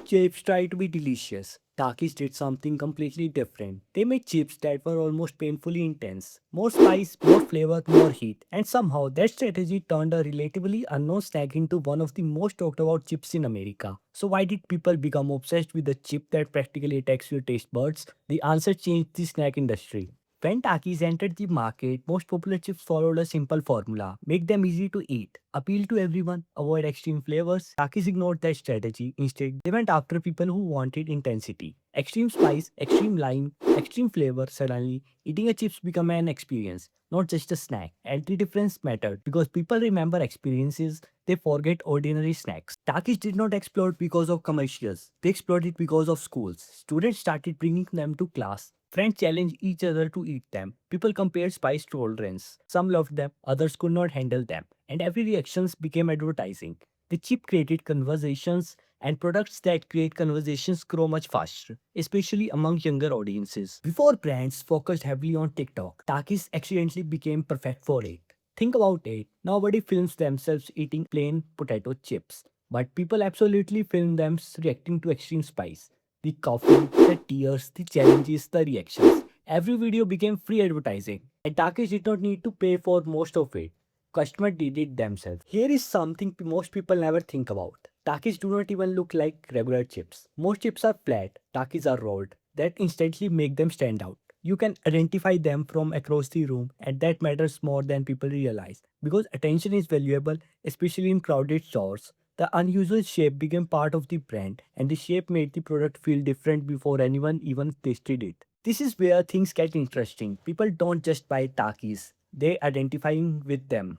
chips try to be delicious, Takis did something completely different. They made chips that were almost painfully intense. More spice, more flavor, more heat. And somehow that strategy turned a relatively unknown snack into one of the most talked about chips in America. So why did people become obsessed with a chip that practically attacks your taste buds? The answer changed the snack industry. When Takis entered the market, most popular chips followed a simple formula: make them easy to eat, appeal to everyone, avoid extreme flavors. Takis ignored that strategy. Instead, they went after people who wanted intensity. Extreme spice, extreme lime, extreme flavor. Suddenly, eating a chips became an experience, not just a snack. And the difference mattered because people remember experiences, they forget ordinary snacks. Takis did not explode because of commercials. They exploded because of schools. Students started bringing them to class. Friends challenged each other to eat them. People compared spice tolerance. Some loved them, others could not handle them. And every reactions became advertising. The chip created conversations, and products that create conversations grow much faster, especially among younger audiences. Before brands focused heavily on TikTok, Takis accidentally became perfect for it. Think about it. Nobody films themselves eating plain potato chips, but people absolutely film them reacting to extreme spice. The coffee, the tears, the challenges, the reactions. Every video became free advertising, and Takis did not need to pay for most of it. Customers did it themselves. Here is something most people never think about. Takis do not even look like regular chips. Most chips are flat, Takis are rolled. That instantly make them stand out. You can identify them from across the room, and that matters more than people realize. Because attention is valuable, especially in crowded stores. The unusual shape became part of the brand, and the shape made the product feel different before anyone even tasted it. This is where things get interesting. People don't just buy Takis, they identifying with them.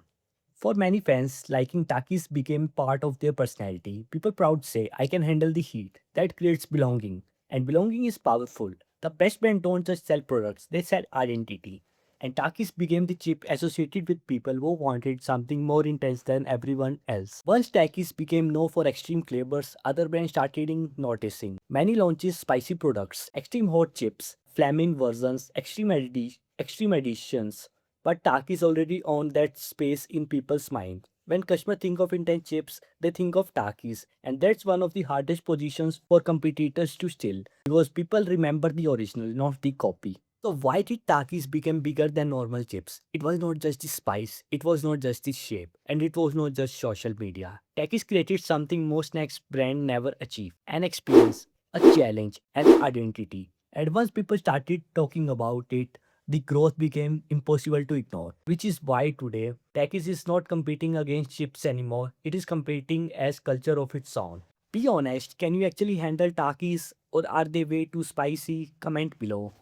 For many fans, liking Takis became part of their personality. People proud say, I can handle the heat. That creates belonging. And belonging is powerful. The best brands don't just sell products, they sell identity. And Takis became the chip associated with people who wanted something more intense than everyone else. Once Takis became known for extreme flavors, other brands started noticing. Many launches spicy products, extreme hot chips, flaming versions, extreme editions. But Takis already own that space in people's mind. When customers think of intense chips, they think of Takis, and that's one of the hardest positions for competitors to steal because people remember the original, not the copy. So why did Takis become bigger than normal chips? It was not just the spice, it was not just the shape, and it was not just social media. Takis created something most next brand never achieved: an experience, a challenge, an identity. And once people started talking about it, the growth became impossible to ignore, which is why today Takis is not competing against chips anymore. It is competing as culture of its own. Be honest, can you actually handle Takis or are they way too spicy? Comment below.